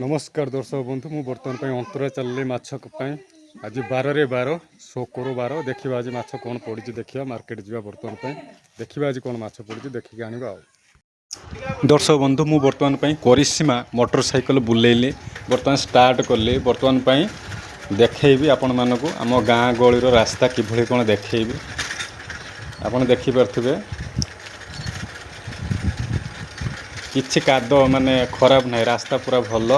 नमस्कार दर्शक बंधु मु बर्तमान अंतरा चलि माछ आज 12/12 शुक्रवार देखा आज माछ कौन पड़ी देखा मार्केट जा बर्तमान देखा आज कौन माछ पड़ी देखिक आना दर्शक बंधु मु बर्तमान करिश्मा मोटरसाइकल बुलेली बर्तमान स्टार्ट कली बर्तमान देखी आपण मानक आम गाँ गहली रास्ता किभली कौन देखी आपड़ देखिपे किछि काद माने खराब नहीं रास्ता पूरा भल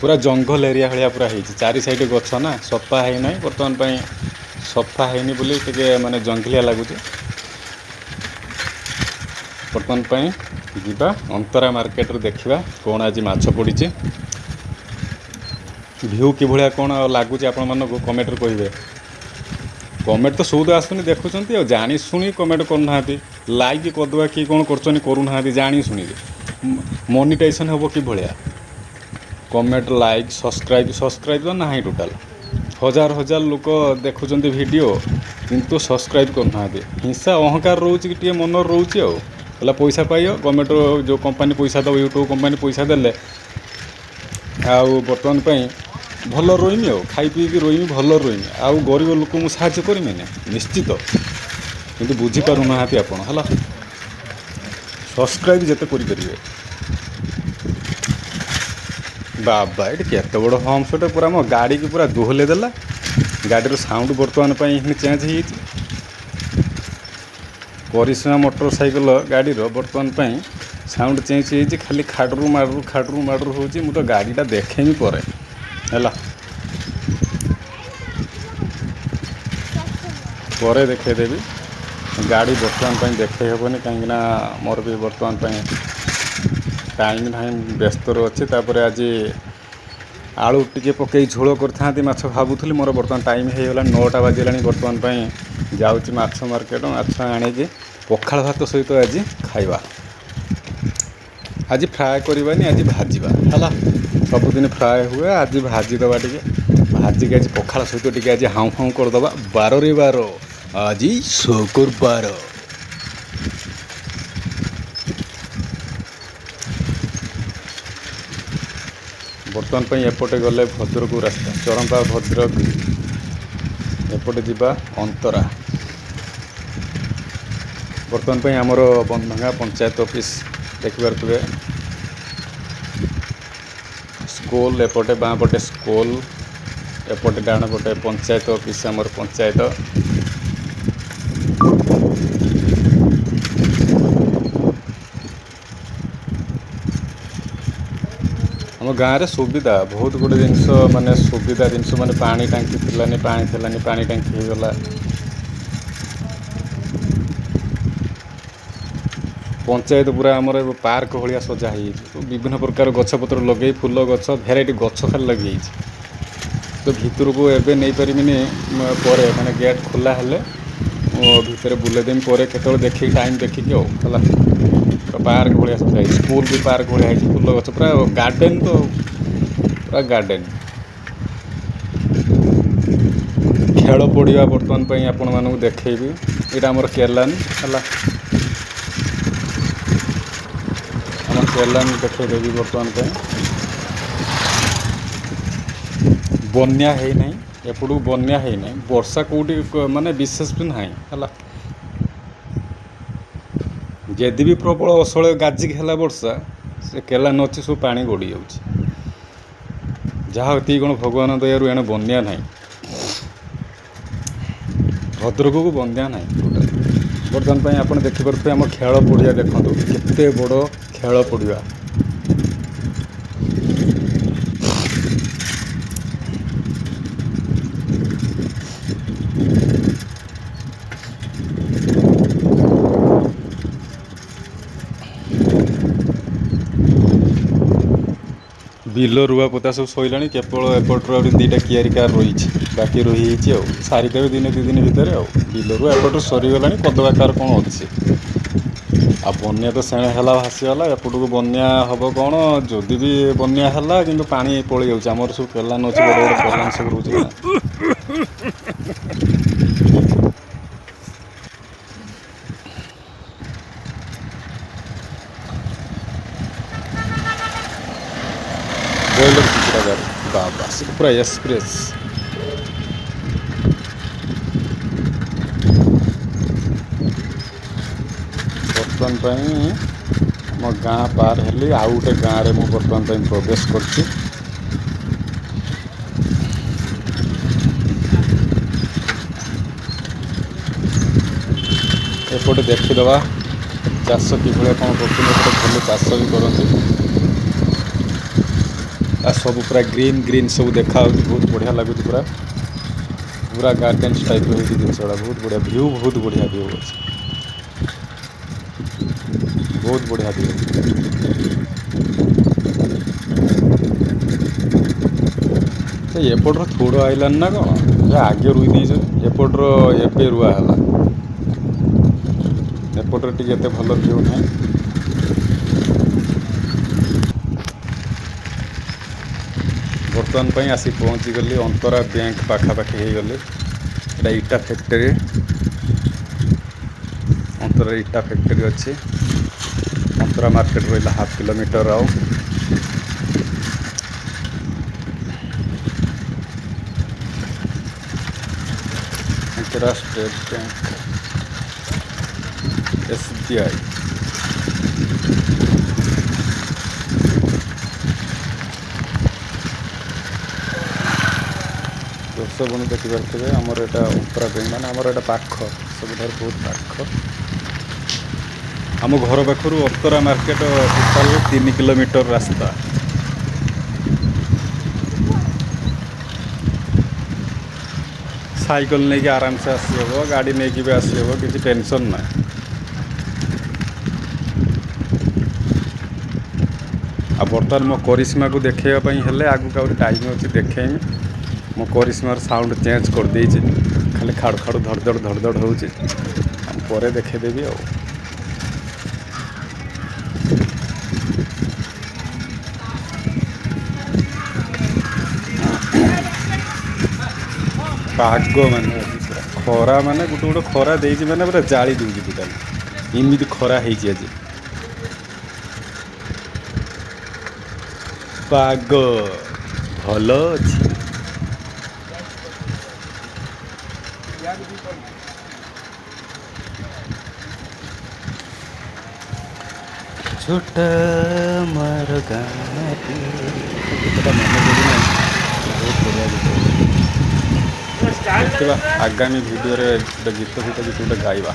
पूरा जंगल एरिया भाया पूरा है चारि साइड गछ ना सफा है ना बर्तमान सफा है बोली टे माने जंगलिया लगुच बर्तमान जीवा अंतरा मार्केट रे देखा कौन आज माछ पड़ी भ्यू कि भाया कौन लगुच आपण मानक कमेंट रे कहिबे कमेंट तो सौद आसुनी देखुंत जानी शुणी कमेंट करना लाइक करदे कि कौन करूना जानी शुणी मोनिटाइजेशन हम कि भाया कमेंट लाइक सब्सक्राइब तो ना टोटाल हजार हजार लोक देखुं वीडियो किंतु सब्सक्राइब करना हिंसा अहंकार रोचे कि मन रोचे आला पैसा पाइ गवर्नमेंट जो कंपनी पैसा दब यूट्यूब कंपनी पैसा देले आउ बर्तमान भल रही खाई पीकी रही भल रही आउ गरीब लोक मुझे साहय करमी ना निश्चित किंतु बुझीपारूना आपड़ है सब्सक्राइब जिते करेंगे बाबा ये केत बड़ होम शॉट पूरा मो गाड़ी की पूरा दोहले देला गाड़ी साउंड बर्तमान चेंज हो करिश्मा मोटरसाइकल गाड़ी बर्तमान साउंड चेंज हो खाली खाड़रू माड़रू हो तो गाड़ीटा देखेमी पर है देखेदेवी गाड़ी बर्तमान देखे हेबनी कहीं मोर भी बर्तमान टाइम ना व्यस्त अच्छे तापर आज आलू टी पकई झोल कर माछ भावुली मोर बर्तमान टाइम हो गला 9टा बाजिला बर्तमान जाऊँगी माछ मार्केट माछ आणिकी पखाल भात सहित आज खाइबा आज फ्राए करवानी आज भाजवा है सबुदिन फ्राए हुए आज भाजीदवा टे भाजिक आज पखाल सहित टे आज हाउ हाउ करदे 12/12 आज शुक्रवार बर्तमान एपटे गले भद्रक रास्ता चरंपा भद्रक एपटे जीवा अंतरा बर्तमान आमर बंधंगा पंचायत ऑफिस देखिपे स्कूल एपटे बाँ पटे स्कूल एपटे डाण पटे पंचायत ऑफिस आमर पंचायत आम गाँव में सुविधा बहुत गुड़े जिनस माने सुविधा जिनस माने पानी टांकी थिलानी पानी टांकी हो गला पंचायत पूरा आमर पार्क भाया सजा विभिन्न प्रकार गछपत्र लगे फूल गछ भेराइटी गछ खाली लगे तो भितर को एवं नहीं पारिनी पर माने गेट खोला हेले भितर बुलेदेमी पर केत देखिए टाइम देखिकी है पार्क भाया सजा स्कूल भी पार्क भाया फूल गछ पूरा गार्डेन तो पूरा गार्डेन खेल पड़ा बर्तमान आपण मानक देखेबी यहाँ आमर केलान है आम केलान देखेदेवी बर्तमान बन्या है नहीं एपटू बन्या है नहीं वर्षा कौटी माने विशेष भी ना है जदि भी प्रबल असल गाजिक है वर्षा से केलान अच्छे सब पा गड़ी जहाँ कौन भगवान दयारू एने बन्या ना भद्रक को बन्या ना बर्तमान आप देखिपे आम खेल पड़िया देखो केते बड़ खेल पड़िया बिल रुआ पोता सब सैला केवल एपटर 2टा कियारी कार रही बाकी रही सारीदेवे दिन 2 दिन भितर बिल रू एपटर सरीगला कदवा कार कौन अच्छे आ बन्या तो सेणे है भासीगला एपट को बन्या हम कौन जदि भी बन्या है कि पा पलि जामर सब केलान अच्छे बड़े बड़े केलान सब रोचे ବାବା ସେ ପୁରା ଏକ୍ସପ୍ରେସ୍। ବର୍ତ୍ତମାନ ପାଇଁ ଆମ ଗାଁ ପାର ହେଲି, ଆଉ ଗୋଟେ ଗାଁରେ ମୁଁ ବର୍ତ୍ତମାନ ପାଇଁ ପ୍ରବେଶ କରୁଛି। ଏପଟେ ଦେଖିଦେବା ଚାଷ କିଭଳିଆ କ'ଣ କରୁଛନ୍ତି। ଏପଟେ ଭଲ ଚାଷ ବି କରନ୍ତି। ଆଉ ସବୁ ପୁରା ଗ୍ରୀନ୍ ଗ୍ରୀନ୍ ସବୁ ଦେଖାହେଉଛି, ବହୁତ ବଢ଼ିଆ ଲାଗୁଛି। ପୁରା ପୁରା ଗାର୍ଡେନ୍ସ ଟାଇପ୍ର ହେଇଛି ଜିନିଷ ଗୁଡ଼ା, ବହୁତ ବଢ଼ିଆ ଭିଉ, ବହୁତ ବଢ଼ିଆ ଭିଉ ଅଛି, ବହୁତ ବଢ଼ିଆ ଭିଉ। ଏପଟର ଥୋଡ଼ ଆଇଲାନି ନା କ'ଣ, ଏ ଆଗେ ରୁଇ ଦେଇଛନ୍ତି, ଏପଟର ଏବେ ରୁଆ ହେଲା। ଏପଟରେ ଟିକେ ଏତେ ଭଲ ଭିଉ ନାହିଁ। ବର୍ତ୍ତମାନ ପାଇଁ ଆସି ପହଞ୍ଚିଗଲି ଅନ୍ତରା ବ୍ୟାଙ୍କ ପାଖାପାଖି ହେଇଗଲି। ଏଇଟା ଇଟା ଫ୍ୟାକ୍ଟରୀ, ଅନ୍ତରାରେ ଇଟା ଫ୍ୟାକ୍ଟରୀ ଅଛି। ଅନ୍ତରା ମାର୍କେଟ ରହିଲା 1/2 କିଲୋମିଟର। ଆଉ ଅନ୍ତରା ଷ୍ଟେଟ୍ ବ୍ୟାଙ୍କ, SBI। ଦର୍ଶକ ବନ୍ଧୁ ଦେଖିପାରୁଥିବେ ଆମର ଏଇଟା ଅନ୍ତରା ବ୍ୟାଙ୍କ, ମାନେ ଆମର ଏଇଟା ପାଖ, ସବୁଠାରୁ ବହୁତ ପାଖ। ଆମ ଘର ପାଖରୁ ଅନ୍ତରା ମାର୍କେଟ ଟୋଟାଲ 3 କିଲୋମିଟର ରାସ୍ତା। ସାଇକେଲ ନେଇକି ଆରାମସେ ଆସିହେବ, ଗାଡ଼ି ନେଇକି ବି ଆସିହେବ, କିଛି ଟେନସନ୍ ନାହିଁ। ଆଉ ବର୍ତ୍ତମାନ ମୋ କରିସ୍ମାକୁ ଦେଖାଇବା ପାଇଁ ହେଲେ ଆଗକୁ ଆହୁରି ଟାଇମ୍ ଅଛି, ଦେଖେଇମି। ମୋ କରିସ୍ମାର ସାଉଣ୍ଡ ଚେଞ୍ଜ କରିଦେଇଛି, ଖାଲି ଖାଡ଼ୁ ଖାଡ଼ୁ ଧଡ଼ ଧଡ଼ ହେଉଛି। ପରେ ଦେଖେଇଦେବି ଆଉ। ପାଗ ମାନେ ଆଜି ପୁରା ଖରା, ମାନେ ଗୋଟେ ଗୋଟେ ଖରା ଦେଇଛି, ମାନେ ପୁରା ଜାଳି ଦେଉଛି ଟୋଟାଲି, ଏମିତି ଖରା ହେଇଛି ଆଜି। ପାଗ ଭଲ ଅଛି। ଛୋଟ ମୋର ଗାଁଟି, ଗୀତଟା ମନେ ପଡ଼ୁନାହିଁ, ବହୁତ ବଢ଼ିଆ ଗୀତ। ଦେଖିବା ଆଗାମୀ ଭିଡ଼ିଓରେ ଗୋଟେ ଗୀତ ଫିତ କିଛି ଗୋଟେ ଗାଇବା।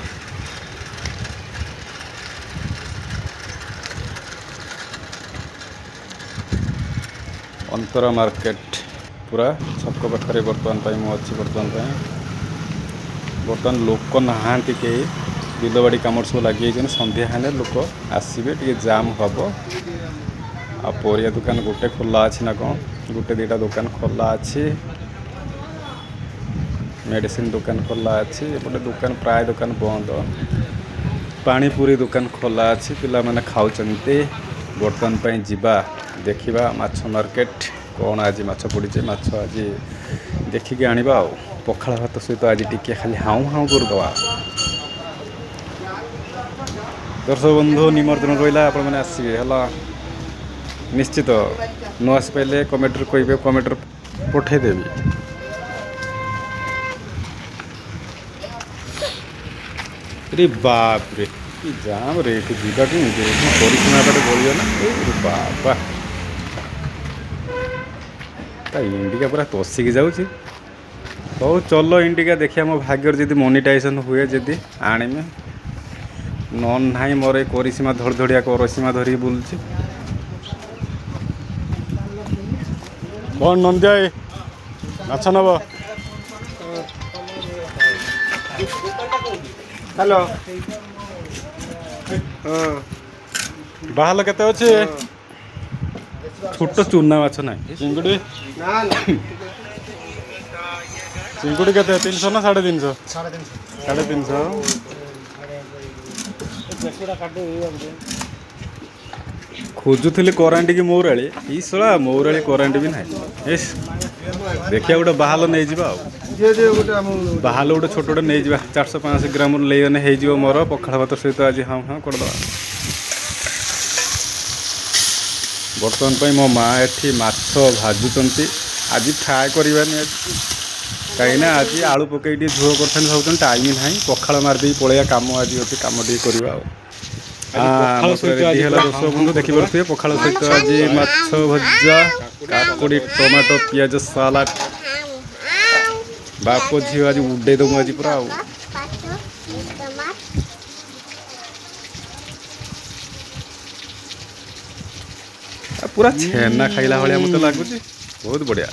ଅନ୍ତରା ମାର୍କେଟ ପୁରା ଛକ ପାଖରେ ବର୍ତ୍ତମାନ ପାଇଁ ମୁଁ ଅଛି। ବର୍ତ୍ତମାନ ଲୋକ ନାହାନ୍ତି କେହି, ବିଲବାଡ଼ି କାମରେ ସବୁ ଲାଗିଯାଇଛନ୍ତି। ସନ୍ଧ୍ୟା ହେଲେ ଲୋକ ଆସିବେ, ଟିକେ ଜାମ୍ ହେବ। ଆଉ ପରିବା ଦୋକାନ ଗୋଟେ ଖୋଲା ଅଛି ନା କ'ଣ, ଗୋଟେ ଦୁଇଟା ଦୋକାନ ଖୋଲା ଅଛି। ମେଡ଼ିସିନ ଦୋକାନ ଖୋଲା ଅଛି। ଏପଟେ ଦୋକାନ ପ୍ରାୟ ଦୋକାନ ବନ୍ଦ। ପାଣିପୁରୀ ଦୋକାନ ଖୋଲା ଅଛି, ପିଲାମାନେ ଖାଉଛନ୍ତି। ବର୍ତ୍ତମାନ ପାଇଁ ଯିବା ଦେଖିବା ମାଛ ମାର୍କେଟ, କ'ଣ ଆଜି ମାଛ ପଡ଼ିଛି, ମାଛ ଆଜି ଦେଖିକି ଆଣିବା ଆଉ। ପଖାଳ ଭାତ ସହିତ ଆଜି ଟିକେ ଖାଲି ହାଉଁ ହାଉଁ କରିଦେବା। ଦର୍ଶକ ବନ୍ଧୁ ନିମନ୍ତ୍ରଣ ରହିଲା, ଆପଣମାନେ ଆସିବେ ହେଲା ନିଶ୍ଚିତ। ନ ଆସିପାରିଲେ କମେଣ୍ଟରେ କହିବେ, କମେଣ୍ଟରେ ପଠାଇଦେବି। रे बाप रे, कि जाम रे, एठू जीवा केमिति, परिसीमा बाटे गलिगला। रे बाबा, ता इंडिका पूरा तसिकी जाऊँगी। ହଉ ଚଲ ଇଣ୍ଡିକା ଦେଖିବା, ମୋ ଭାଗ୍ୟରେ ଯଦି ମନିଟାଇଜେସନ୍ ହୁଏ, ଯଦି ଆଣିମେ, ନହେଲେ ନାହିଁ। ମୋର ଏ କରିସୀମା ଧଡ଼ଧଡ଼ିଆ କରସୀମା ଧରିକି ବୁଲୁଛି। କ'ଣ ନନ୍ଦିଆ ମାଛ ନେବ? ହ୍ୟାଲୋ, ହଁ ବାହାଲ କେତେ ଅଛି? ଛୋଟ ଚୁନା ମାଛ ନାହିଁ। ଚିଙ୍ଗୁଡ଼ି, ଚିଙ୍ଗୁଡ଼ି କେତେ? 300 ନା 350? 350। ଖୋଜୁଥିଲି କରାଣ୍ଡିକି ମୌରାଳି, ଏଇ ଶଳା ମୌରାଳି କରାଣ୍ଡି ବି ନାହିଁ। ଏସ୍ ଦେଖିବା ଗୋଟେ ବାହାଲ ନେଇଯିବା ଆଉ। ବାହାଲ ଗୋଟେ ଛୋଟ ଗୋଟେ ନେଇଯିବା, 400-500 ଗ୍ରାମରୁ ନେଇଗଲେ ହେଇଯିବ ମୋର ପଖାଳ ଭାତ ସହିତ ଆଜି ହଁ ହଁ କରିଦେବା। ବର୍ତ୍ତମାନ ପାଇଁ ମୋ ମା' ଏଠି ମାଛ ଭାଜୁଛନ୍ତି। ଆଜି ଫ୍ରାଏ କରିବାନି ଆଜି କାହିଁକିନା ଆଜି ଆଳୁ ପକେଇ ଟିକେ ଝୋଳ କରିଥାନ୍ତି ଭାବୁଛନ୍ତି ଟାଇମ୍ ନାହିଁ ପଖାଳ ମାରିଦେଇ ପଳେଇବା କାମ ଆଜି ଅଛି କାମ ଟିକେ କରିବା ଆଉ ମସଲା ରେଡ଼ି ହେଲା ଦର୍ଶକ ବନ୍ଧୁ ଦେଖିପାରୁଥିବେ ପଖାଳ ସହିତ ଆଜି ମାଛ ଭଜା କାକୁଡ଼ି ଟମାଟୋ ପିଆଜ ସାଲାଡ଼ ବାପ ଝିଅ ଆଜି ଉଡ଼େଇ ଦେବୁ ଆଜି ପୁରା ଆଉ ପୁରା ଛେନା ଖାଇଲା ଭଳିଆ ମୋତେ ଲାଗୁଛି ବହୁତ ବଢ଼ିଆ